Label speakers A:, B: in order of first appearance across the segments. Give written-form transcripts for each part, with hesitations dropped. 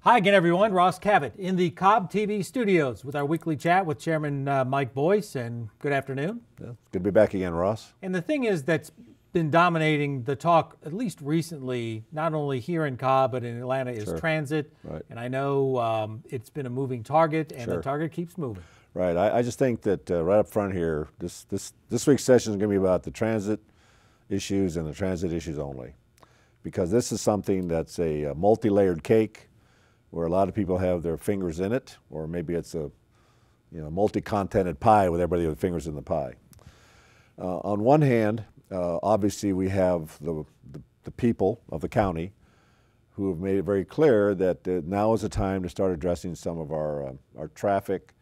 A: Hi again, everyone. Ross Cabot in the Cobb TV studios with our weekly chat with Chairman Mike Boyce, and good afternoon.
B: Yeah, it's good to be back again, Ross.
A: And the thing is that's been dominating the talk, at least recently, not only here in Cobb but in Atlanta, is transit.
B: Right.
A: And I know it's been a moving target, and the
B: Sure.
A: target keeps moving.
B: Right. I just think that right up front here, this week's session is going to be about the transit issues and the transit issues only, because this is something that's a multi-layered cake where a lot of people have their fingers in it, or maybe it's a multi-contented pie with everybody with fingers in the pie. On one hand, obviously we have the people of the county who have made it very clear that now is the time to start addressing some of our traffic,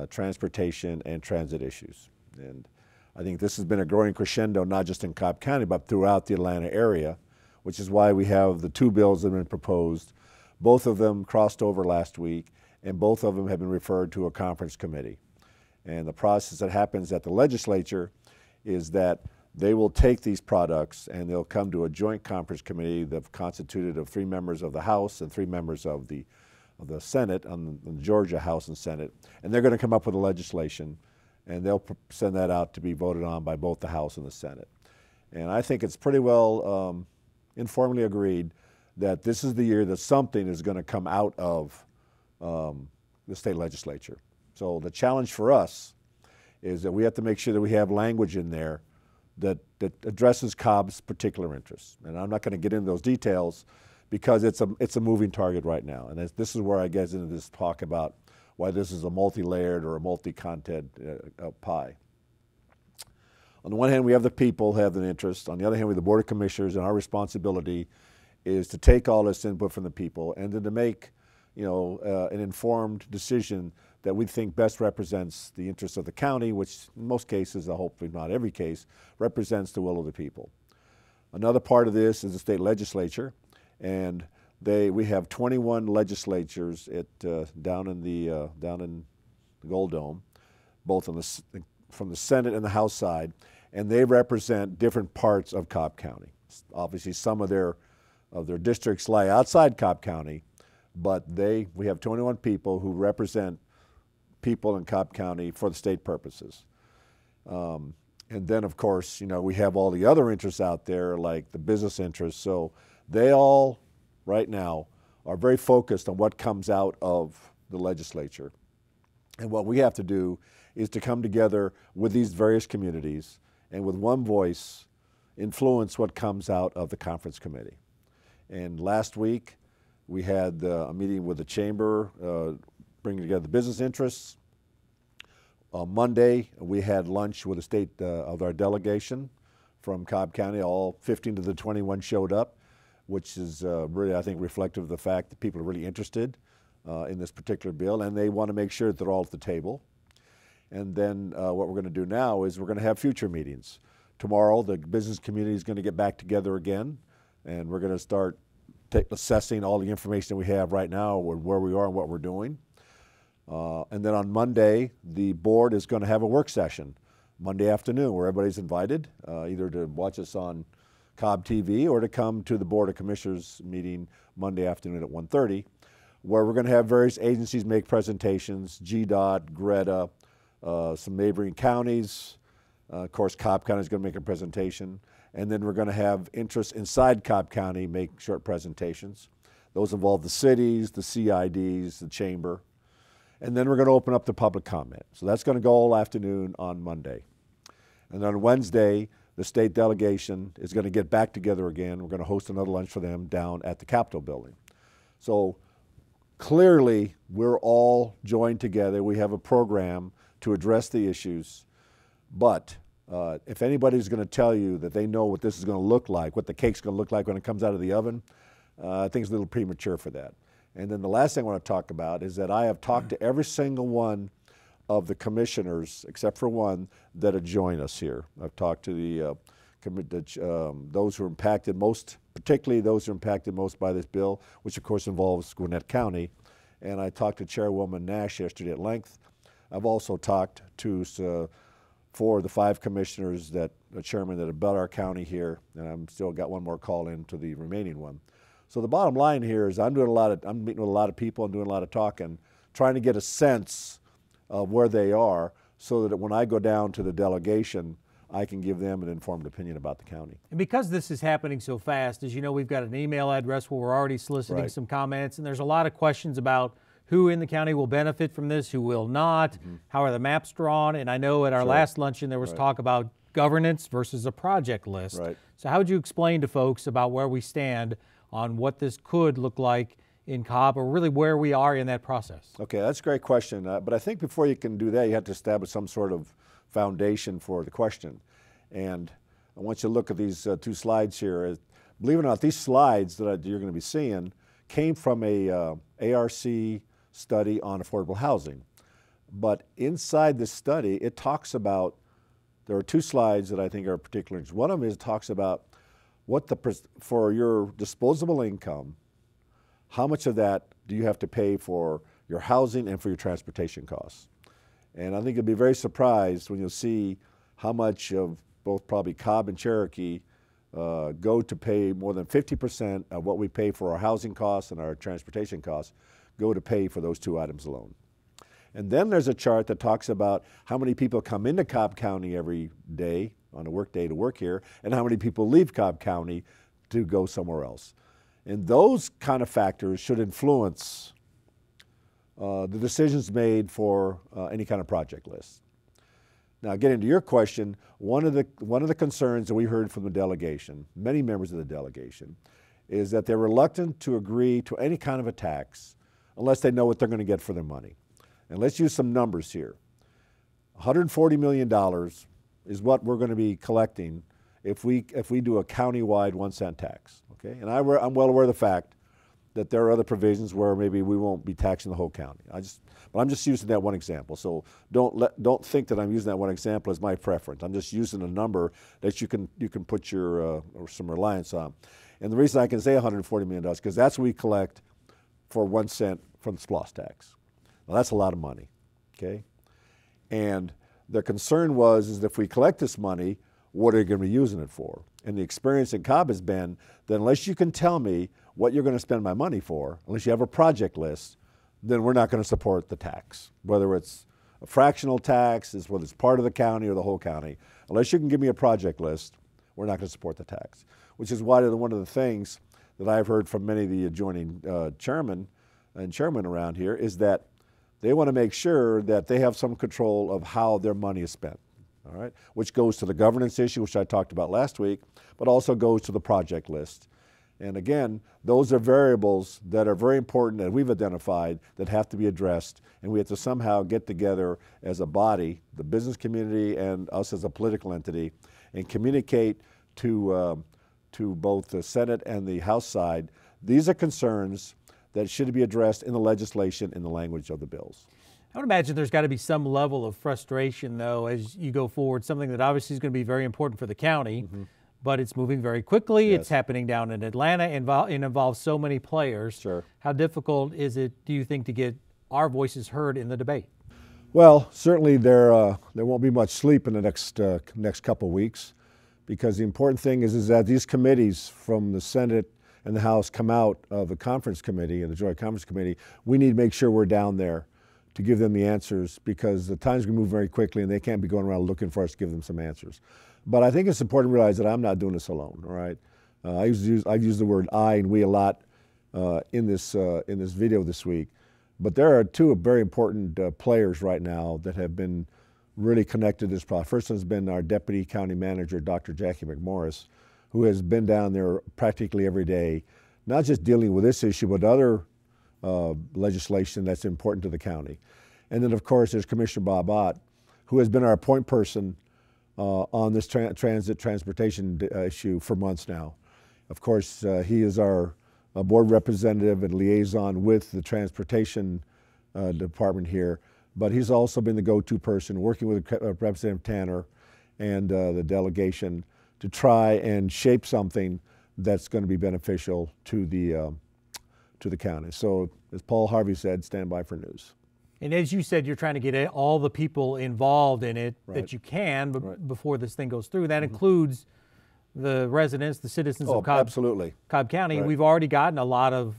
B: transportation, and transit issues. And I think this has been a growing crescendo, not just in Cobb County, but throughout the Atlanta area, which is why we have the two bills that have been proposed. Both of them crossed over last week, and both of them have been referred to a conference committee. And the process that happens at the legislature is that they will take these products and they'll come to a joint conference committee that's constituted of 3 members of the House and 3 members of the Senate, on the Georgia House and Senate, and they're going to come up with a legislation, and they'll send that out to be voted on by both the House and the Senate. And I think it's pretty well informally agreed that this is the year that something is going to come out of the state legislature. So the challenge for us is that we have to make sure that we have language in there that addresses Cobb's particular interests. And I'm not going to get into those details because it's a moving target right now. And this is where I get into this talk about why this is a multi-layered or a multi-content pie. On the one hand, we have the people who have an interest. On the other hand, we have the Board of Commissioners, and our responsibility is to take all this input from the people and then to make an informed decision that we think best represents the interests of the county, which in most cases, hopefully not every case, represents the will of the people. Another part of this is the state legislature, and we have 21 legislatures down in the Gold Dome, both from the Senate and the House side, and they represent different parts of Cobb County. Obviously, some of their districts lie outside Cobb County, but we have 21 people who represent people in Cobb County for the state purposes. And then, of course, we have all the other interests out there, like the business interests. So they all, right now, are very focused on what comes out of the legislature. And what we have to do is to come together with these various communities and with one voice influence what comes out of the conference committee. And last week, we had a meeting with the chamber, bringing together the business interests. On Monday, we had lunch with the state of our delegation from Cobb County. All 15 of the 21 showed up, which is really, I think, reflective of the fact that people are really interested in this particular bill, and they want to make sure that they're all at the table. And then what we're going to do now is we're going to have future meetings. Tomorrow, the business community is going to get back together again, and we're going to start assessing all the information that we have right now, where we are and what we're doing. And then on Monday, the board is going to have a work session Monday afternoon where everybody's invited, either to watch us on Cobb TV or to come to the Board of Commissioners meeting Monday afternoon at 1:30, where we're going to have various agencies make presentations, GDOT, Greta, some neighboring counties. Of course, Cobb County is going to make a presentation. And then we're going to have interests inside Cobb County make short presentations. Those involve the cities, the CIDs, the chamber. And then we're going to open up the public comment. So that's going to go all afternoon on Monday. And on Wednesday, the state delegation is going to get back together again. We're going to host another lunch for them down at the Capitol building. So clearly, we're all joined together. We have a program to address the issues. But if anybody's going to tell you that they know what this is going to look like, what the cake's going to look like when it comes out of the oven, I think it's a little premature for that. And then the last thing I want to talk about is that I have talked to every single one of the commissioners, except for one, that have joined us here. I've talked to those who are impacted most, particularly those who are impacted most by this bill, which of course involves Gwinnett County. And I talked to Chairwoman Nash yesterday at length. I've also talked to 4 of the 5 commissioners the chairman that abut our county here, and I'm still got one more call in to the remaining one. So the bottom line here is I'm meeting with a lot of people and doing a lot of talking, trying to get a sense of where they are so that when I go down to the delegation, I can give them an informed opinion about the county.
A: And because this is happening so fast, as you know, we've got an email address where we're already soliciting
B: Right.
A: some comments, and there's a lot of questions about who in the county will benefit from this, who will not, how are the maps drawn, and I know at our last luncheon there was talk about governance versus a project list.
B: Right.
A: So how would you explain to folks about where we stand on what this could look like in Cobb, or really where we are in that process?
B: Okay, that's a great question, but I think before you can do that, you have to establish some sort of foundation for the question. And I want you to look at these two slides here. Believe it or not, these slides that you're going to be seeing came from a ARC study on affordable housing. But inside this study, it talks about, there are two slides that I think are particularly interesting. One of them talks about for your disposable income, how much of that do you have to pay for your housing and for your transportation costs? And I think you'll be very surprised when you'll see how much of both probably Cobb and Cherokee go to pay more than 50% of what we pay for our housing costs and our transportation costs go to pay for those two items alone. And then there's a chart that talks about how many people come into Cobb County every day on a work day to work here and how many people leave Cobb County to go somewhere else. And those kind of factors should influence the decisions made for any kind of project list. Now, getting to your question, one of the concerns that we heard from the delegation, many members of the delegation, is that they're reluctant to agree to any kind of a tax unless they know what they're going to get for their money. And let's use some numbers here. $140 million is what we're going to be collecting if we do a county-wide 1-cent tax. Okay, and I'm well aware of the fact that there are other provisions where maybe we won't be taxing the whole county. But I'm just using that one example. So don't think that I'm using that one example as my preference. I'm just using a number that you can put your some reliance on. And the reason I can say $140 million is because that's what we collect for 1 cent from the SPLOST tax. Now that's a lot of money, okay? And the concern is if we collect this money, what are you going to be using it for? And the experience in Cobb has been that unless you can tell me what you're going to spend my money for, unless you have a project list, then we're not going to support the tax. Whether it's a fractional tax, whether it's part of the county or the whole county, unless you can give me a project list, we're not going to support the tax. Which is why one of the things that I've heard from many of the adjoining chairmen around here is that they want to make sure that they have some control of how their money is spent. All right, which goes to the governance issue, which I talked about last week, but also goes to the project list. And again, those are variables that are very important that we've identified that have to be addressed, and we have to somehow get together as a body, the business community and us as a political entity, and communicate to both the Senate and the House side. These are concerns that should be addressed in the legislation in the language of the bills.
A: I would imagine there's got to be some level of frustration, though, as you go forward, something that obviously is going to be very important for the county, but it's moving very quickly.
B: Yes.
A: It's happening down in Atlanta, and involves so many players.
B: Sure.
A: How difficult is it, do you think, to get our voices heard in the debate?
B: Well, certainly there won't be much sleep in the next couple of weeks, because the important thing is that these committees from the Senate and the House come out of the conference committee and the Joint Conference Committee. We need to make sure we're down there to give them the answers, because the time's going to move very quickly and they can't be going around looking for us to give them some answers. But I think it's important to realize that I'm not doing this alone, all right? I've used the word I and we a lot in this video this week. But there are two very important players right now that have been really connected to this process. First one has been our Deputy County Manager, Dr. Jackie McMorris, who has been down there practically every day, not just dealing with this issue, but other legislation that's important to the county. And then, of course, there's Commissioner Bob Ott, who has been our point person on this transportation issue for months now. Of course, he is our board representative and liaison with the transportation department here, but he's also been the go-to person working with Representative Tanner and the delegation to try and shape something that's going to be beneficial to the county. So, as Paul Harvey said, stand by for news.
A: And as you said, you're trying to get all the people involved in it
B: Right.
A: that you can
B: Right.
A: before this thing goes through. That includes the residents, the citizens of
B: absolutely.
A: Cobb County.
B: Right.
A: We've already gotten a lot of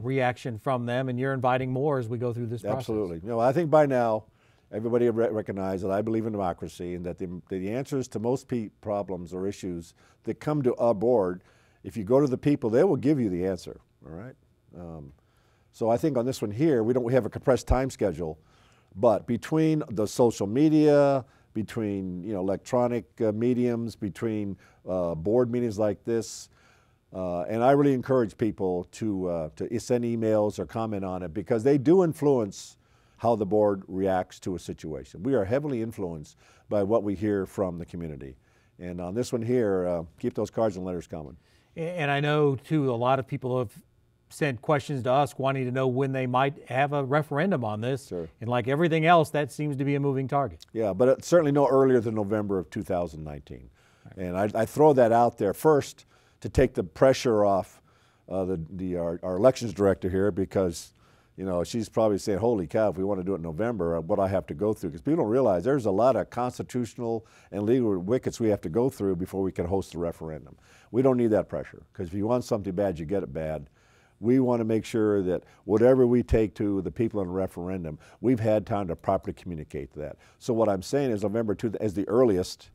A: reaction from them, and you're inviting more as we go through this process.
B: Absolutely. I think by now everybody recognizes that I believe in democracy and that the answers to most problems or issues that come to our board, if you go to the people, they will give you the answer. All right. So I think on this one here, we have a compressed time schedule, but between the social media, between electronic mediums, between board meetings like this, and I really encourage people to send emails or comment on it, because they do influence how the board reacts to a situation. We are heavily influenced by what we hear from the community. And on this one here, keep those cards and letters coming.
A: And I know too, a lot of people have sent questions to us wanting to know when they might have a referendum on this.
B: Sure.
A: And like everything else, that seems to be a moving target.
B: Yeah, but it's certainly no earlier than November of 2019. Right. And I throw that out there first to take the pressure off our elections director here, because she's probably saying, holy cow, if we want to do it in November, what I have to go through. Because people don't realize there's a lot of constitutional and legal wickets we have to go through before we can host a referendum. We don't need that pressure, because if you want something bad, you get it bad. We want to make sure that whatever we take to the people in a referendum, we've had time to properly communicate that. So what I'm saying is November 2 as the earliest.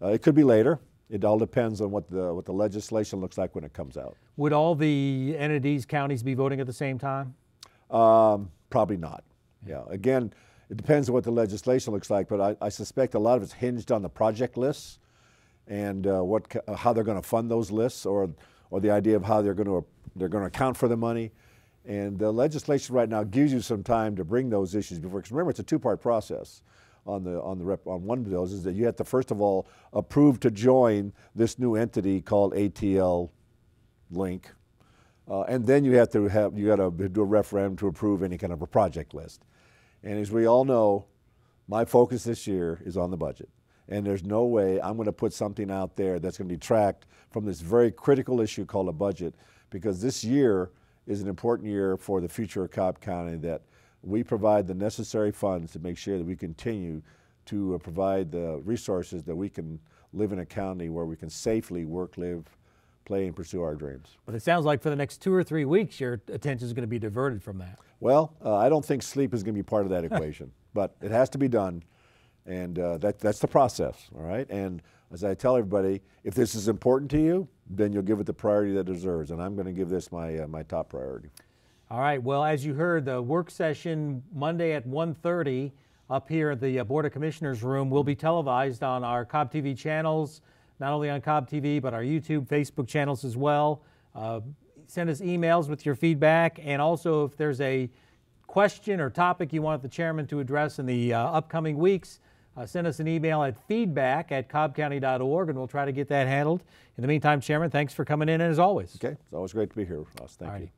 B: It could be later. It all depends on what the legislation looks like when it comes out.
A: Would all the entities, counties be voting at the same time?
B: Probably not. Yeah. Again, it depends on what the legislation looks like, but I suspect a lot of it's hinged on the project lists and how they're going to fund those lists, or the idea of how they're going to account for the money. And the legislation right now gives you some time to bring those issues before. Because remember, it's a two-part process. On one of those is that you have to first of all approve to join this new entity called ATL Link, and then you got to do a referendum to approve any kind of a project list. And as we all know, my focus this year is on the budget. And there's no way I'm going to put something out there that's going to detract from this very critical issue called a budget, because this year is an important year for the future of Cobb County, that we provide the necessary funds to make sure that we continue to provide the resources that we can live in a county where we can safely work, live, play, and pursue our dreams.
A: But it sounds like for the next 2 or 3 weeks, your attention is going to be diverted from that.
B: Well, I don't think sleep is going to be part of that equation, but it has to be done. And that's the process, all right? And as I tell everybody, if this is important to you, then you'll give it the priority that it deserves, and I'm going to give this my top priority. All
A: right, well, as you heard, the work session Monday at 1:30 up here at the Board of Commissioners room will be televised on our Cobb TV channels, not only on Cobb TV, but our YouTube, Facebook channels as well. Send us emails with your feedback, and also if there's a question or topic you want the chairman to address in the upcoming weeks, send us an email at feedback@cobbcounty.org, and we'll try to get that handled. In the meantime, Chairman, thanks for coming in, as always.
B: Okay, it's always great to be here, Ross. Thank you.